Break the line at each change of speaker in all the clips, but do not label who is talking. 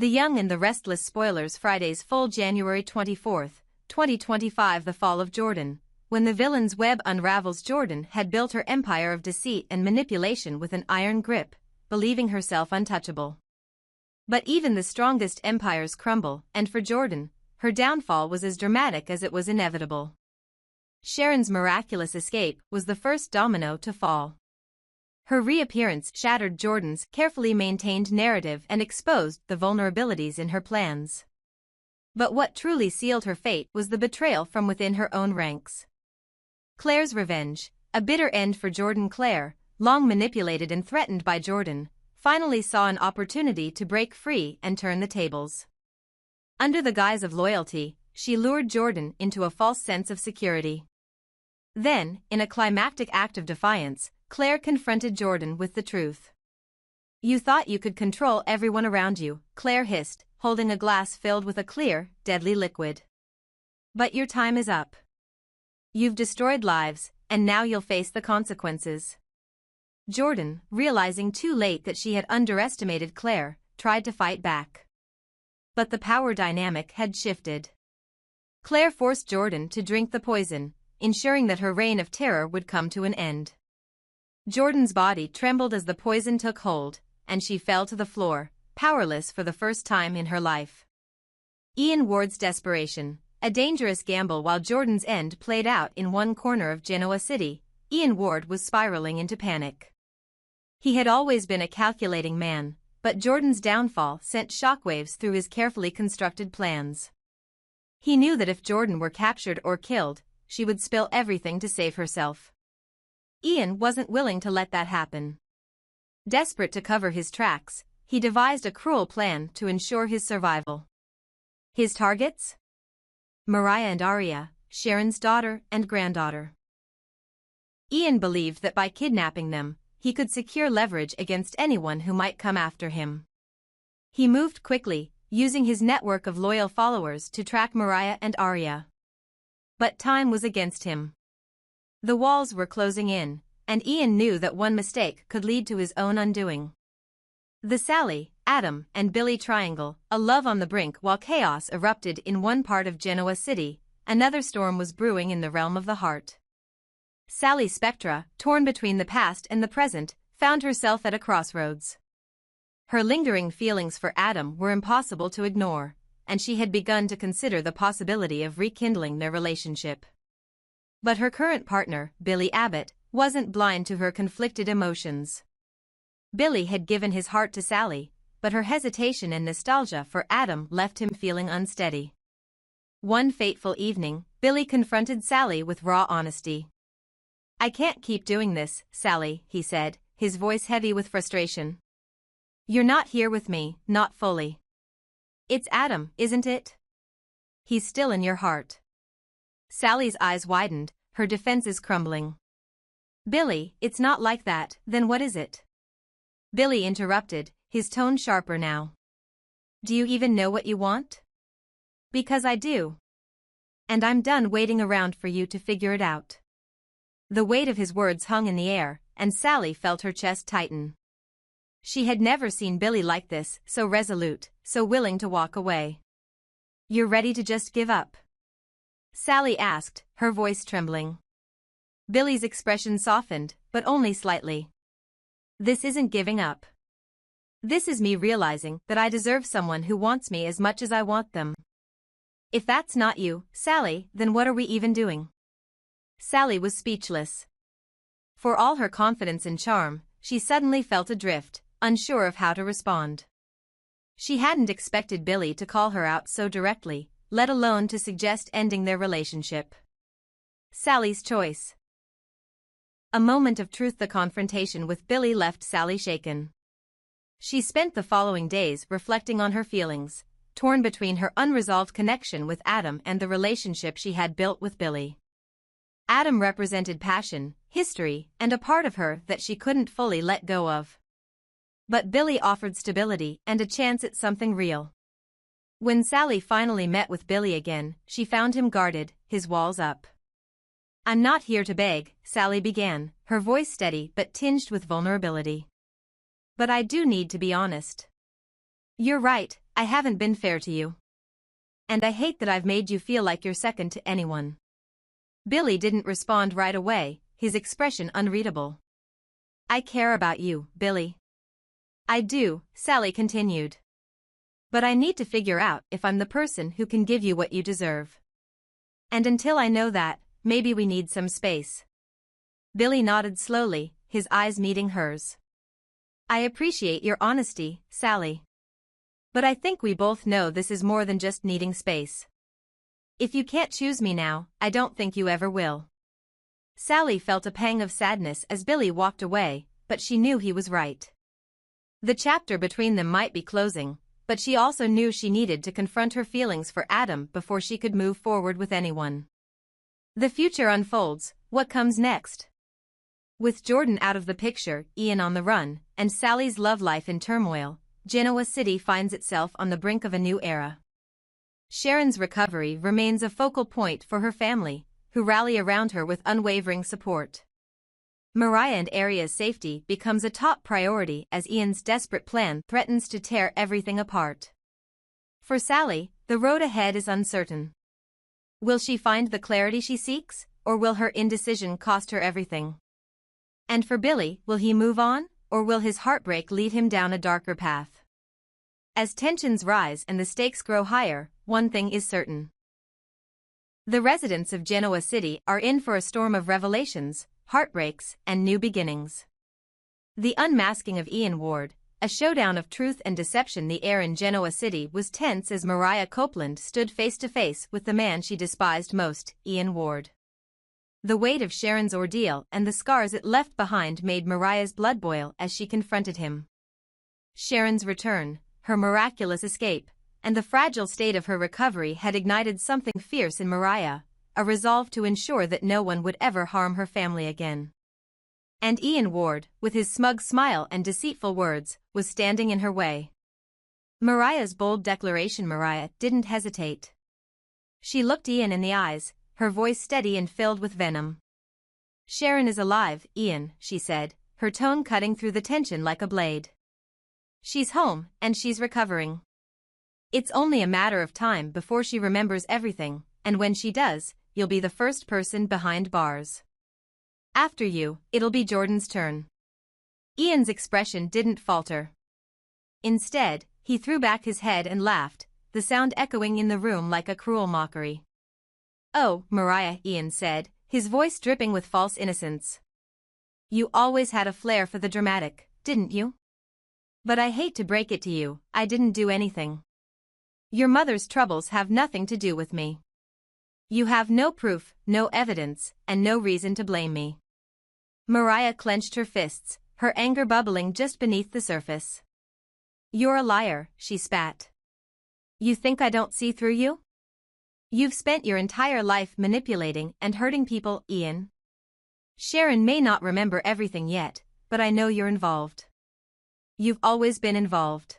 The Young and the Restless spoilers Fridays full January 24, 2025 The fall of Jordan. When the villain's web unravels, Jordan had built her empire of deceit and manipulation with an iron grip, believing herself untouchable. But even the strongest empires crumble, and for Jordan, her downfall was as dramatic as it was inevitable. Sharon's miraculous escape was the first domino to fall. Her reappearance shattered Jordan's carefully maintained narrative and exposed the vulnerabilities in her plans. But what truly sealed her fate was the betrayal from within her own ranks. Claire's revenge, a bitter end for Jordan. Claire, long manipulated and threatened by Jordan, finally saw an opportunity to break free and turn the tables. Under the guise of loyalty, she lured Jordan into a false sense of security. Then, in a climactic act of defiance, Claire confronted Jordan with the truth. "You thought you could control everyone around you," Claire hissed, holding a glass filled with a clear, deadly liquid. "But your time is up. You've destroyed lives, and now you'll face the consequences." Jordan, realizing too late that she had underestimated Claire, tried to fight back. But the power dynamic had shifted. Claire forced Jordan to drink the poison, ensuring that her reign of terror would come to an end. Jordan's body trembled as the poison took hold, and she fell to the floor, powerless for the first time in her life. Ian Ward's desperation, a dangerous gamble. While Jordan's end played out in one corner of Genoa City, Ian Ward was spiraling into panic. He had always been a calculating man, but Jordan's downfall sent shockwaves through his carefully constructed plans. He knew that if Jordan were captured or killed, she would spill everything to save herself. Ian wasn't willing to let that happen. Desperate to cover his tracks, he devised a cruel plan to ensure his survival. His targets? Mariah and Aria, Sharon's daughter and granddaughter. Ian believed that by kidnapping them, he could secure leverage against anyone who might come after him. He moved quickly, using his network of loyal followers to track Mariah and Aria. But time was against him. The walls were closing in, and Ian knew that one mistake could lead to his own undoing. The Sally, Adam, and Billy triangle, a love on the brink. While chaos erupted in one part of Genoa City, another storm was brewing in the realm of the heart. Sally Spectra, torn between the past and the present, found herself at a crossroads. Her lingering feelings for Adam were impossible to ignore, and she had begun to consider the possibility of rekindling their relationship. But her current partner, Billy Abbott, wasn't blind to her conflicted emotions. Billy had given his heart to Sally, but her hesitation and nostalgia for Adam left him feeling unsteady. One fateful evening, Billy confronted Sally with raw honesty. "I can't keep doing this, Sally," he said, his voice heavy with frustration. "You're not here with me, not fully. It's Adam, isn't it? He's still in your heart." Sally's eyes widened, her defenses crumbling. "Billy, it's not like that, then what is it?" Billy interrupted, his tone sharper now. "Do you even know what you want?" "Because I do. And I'm done waiting around for you to figure it out." The weight of his words hung in the air, and Sally felt her chest tighten. She had never seen Billy like this, so resolute, so willing to walk away. "You're ready to just give up?" Sally asked, her voice trembling. Billy's expression softened, but only slightly. "This isn't giving up. This is me realizing that I deserve someone who wants me as much as I want them." "If that's not you, Sally, then what are we even doing?" Sally was speechless. For all her confidence and charm, she suddenly felt adrift, unsure of how to respond. She hadn't expected Billy to call her out so directly, let alone to suggest ending their relationship. Sally's choice. A moment of truth. The confrontation with Billy left Sally shaken. She spent the following days reflecting on her feelings, torn between her unresolved connection with Adam and the relationship she had built with Billy. Adam represented passion, history, and a part of her that she couldn't fully let go of. But Billy offered stability and a chance at something real. When Sally finally met with Billy again, she found him guarded, his walls up. "I'm not here to beg," Sally began, her voice steady but tinged with vulnerability. "But I do need to be honest." "You're right," I haven't been fair to you. And I hate that I've made you feel like you're second to anyone. Billy didn't respond right away, his expression unreadable. I care about you, Billy. I do, Sally continued. But I need to figure out if I'm the person who can give you what you deserve. And until I know that, maybe we need some space. Billy nodded slowly, his eyes meeting hers. I appreciate your honesty, Sally. But I think we both know this is more than just needing space. If you can't choose me now, I don't think you ever will. Sally felt a pang of sadness as Billy walked away, but she knew he was right. The chapter between them might be closing, but she also knew she needed to confront her feelings for Adam before she could move forward with anyone. The future unfolds. What comes next? With Jordan out of the picture, Ian on the run, and Sally's love life in turmoil, Genoa City finds itself on the brink of a new era. Sharon's recovery remains a focal point for her family, who rally around her with unwavering support. Mariah and Aria's safety becomes a top priority as Ian's desperate plan threatens to tear everything apart. For Sally, the road ahead is uncertain. Will she find the clarity she seeks, or will her indecision cost her everything? And for Billy, will he move on, or will his heartbreak lead him down a darker path? As tensions rise and the stakes grow higher, one thing is certain. The residents of Genoa City are in for a storm of revelations, heartbreaks, and new beginnings. The unmasking of Ian Ward, a showdown of truth and deception. The air in Genoa City was tense as Mariah Copeland stood face to face with the man she despised most, Ian Ward. The weight of Sharon's ordeal and the scars it left behind made Mariah's blood boil as she confronted him. Sharon's return, her miraculous escape, and the fragile state of her recovery had ignited something fierce in Mariah, a resolve to ensure that no one would ever harm her family again. And Ian Ward, with his smug smile and deceitful words, was standing in her way. Mariah's bold declaration. Mariah didn't hesitate. She looked Ian in the eyes, her voice steady and filled with venom. Sharon is alive, Ian, she said, her tone cutting through the tension like a blade. She's home, and she's recovering. It's only a matter of time before she remembers everything, and when she does, you'll be the first person behind bars. After you, it'll be Jordan's turn. Ian's expression didn't falter. Instead, he threw back his head and laughed, the sound echoing in the room like a cruel mockery. Oh, Mariah, Ian said, his voice dripping with false innocence. You always had a flair for the dramatic, didn't you? But I hate to break it to you, I didn't do anything. Your mother's troubles have nothing to do with me. You have no proof, no evidence, and no reason to blame me. Mariah clenched her fists, her anger bubbling just beneath the surface. You're a liar, she spat. You think I don't see through you? You've spent your entire life manipulating and hurting people, Ian. Sharon may not remember everything yet, but I know you're involved. You've always been involved.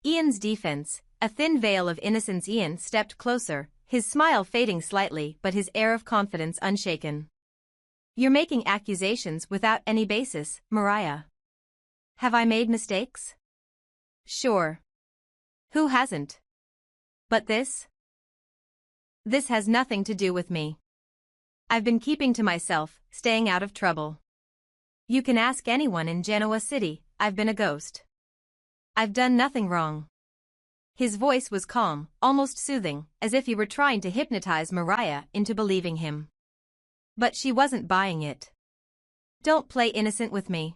Ian's defense, a thin veil of innocence. Ian stepped closer, his smile fading slightly but his air of confidence unshaken. You're making accusations without any basis, Mariah. Have I made mistakes? Sure. Who hasn't? But this? This has nothing to do with me. I've been keeping to myself, staying out of trouble. You can ask anyone in Genoa City, I've been a ghost. I've done nothing wrong. His voice was calm, almost soothing, as if he were trying to hypnotize Mariah into believing him. But she wasn't buying it. Don't play innocent with me.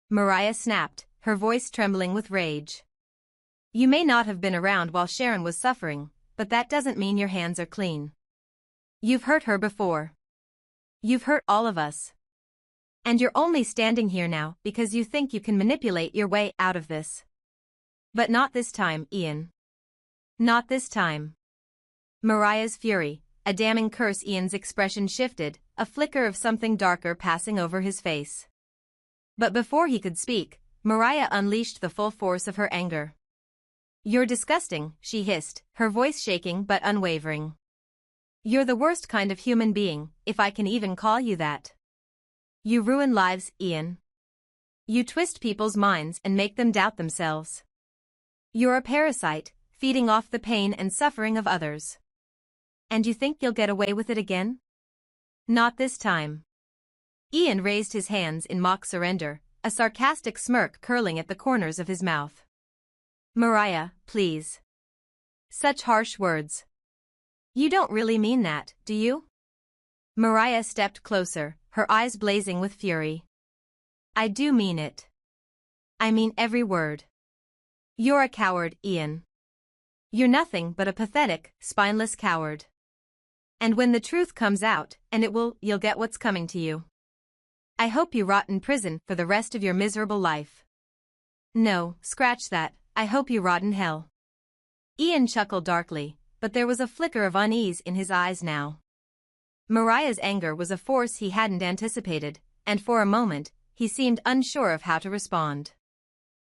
Mariah snapped, her voice trembling with rage. You may not have been around while Sharon was suffering, but that doesn't mean your hands are clean. You've hurt her before. You've hurt all of us. And you're only standing here now because you think you can manipulate your way out of this. But not this time, Ian. Not this time. Mariah's fury, a damning curse. Ian's expression shifted, a flicker of something darker passing over his face. But before he could speak, Mariah unleashed the full force of her anger. You're disgusting, she hissed, her voice shaking but unwavering. You're the worst kind of human being, if I can even call you that. You ruin lives, Ian. You twist people's minds and make them doubt themselves. You're a parasite, feeding off the pain and suffering of others. And you think you'll get away with it again? Not this time. Ian raised his hands in mock surrender, a sarcastic smirk curling at the corners of his mouth. Mariah, please. Such harsh words. You don't really mean that, do you? Mariah stepped closer, her eyes blazing with fury. I do mean it. I mean every word. You're a coward, Ian. You're nothing but a pathetic, spineless coward. And when the truth comes out, and you'll get what's coming to you. I hope you rot in prison for the rest of your miserable life. No, scratch that, I hope you rot in hell. Ian chuckled darkly, but there was a flicker of unease in his eyes now. Mariah's anger was a force he hadn't anticipated, and for a moment, he seemed unsure of how to respond.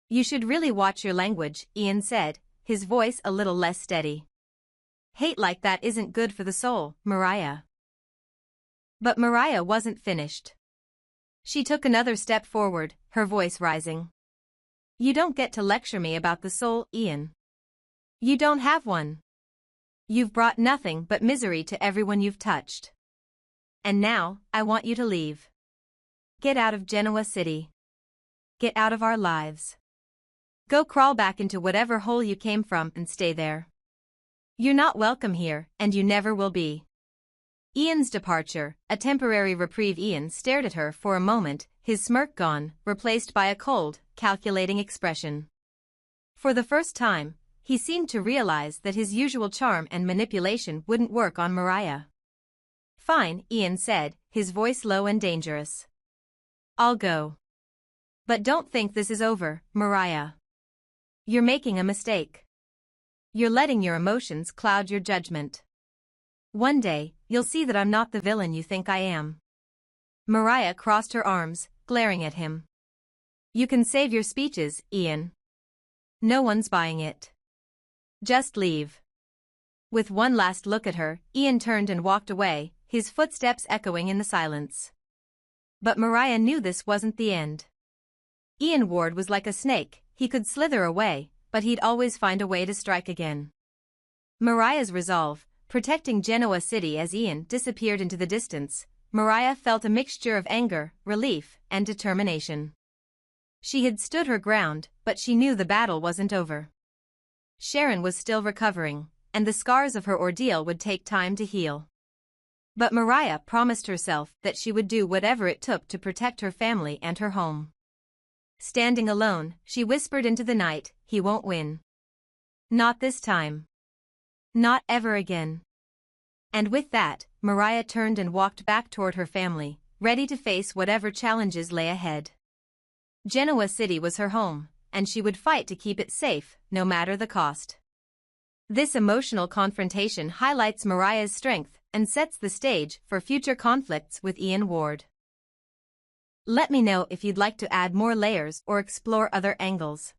You should really watch your language, Ian said, his voice a little less steady. Hate like that isn't good for the soul, Mariah. But Mariah wasn't finished. She took another step forward, her voice rising. You don't get to lecture me about the soul, Ian. You don't have one. You've brought nothing but misery to everyone you've touched. And now, I want you to leave. Get out of Genoa City. Get out of our lives. Go crawl back into whatever hole you came from and stay there. You're not welcome here, and you never will be. Ian's departure, a temporary reprieve. Ian stared at her for a moment, his smirk gone, replaced by a cold, calculating expression. For the first time, he seemed to realize that his usual charm and manipulation wouldn't work on Mariah. Fine, Ian said, his voice low and dangerous. I'll go. But don't think this is over, Mariah. You're making a mistake. You're letting your emotions cloud your judgment. One day, you'll see that I'm not the villain you think I am. Mariah crossed her arms, glaring at him. You can save your speeches, Ian. No one's buying it. Just leave. With one last look at her, Ian turned and walked away, his footsteps echoing in the silence. But Mariah knew this wasn't the end. Ian Ward was like a snake, he could slither away, but he'd always find a way to strike again. Mariah's resolve, protecting Genoa City. As Ian disappeared into the distance, Mariah felt a mixture of anger, relief, and determination. She had stood her ground, but she knew the battle wasn't over. Sharon was still recovering, and the scars of her ordeal would take time to heal. But Mariah promised herself that she would do whatever it took to protect her family and her home. Standing alone, she whispered into the night, he won't win. Not this time. Not ever again. And with that, Mariah turned and walked back toward her family, ready to face whatever challenges lay ahead. Genoa City was her home, and she would fight to keep it safe, no matter the cost. This emotional confrontation highlights Mariah's strength and sets the stage for future conflicts with Ian Ward. Let me know if you'd like to add more layers or explore other angles.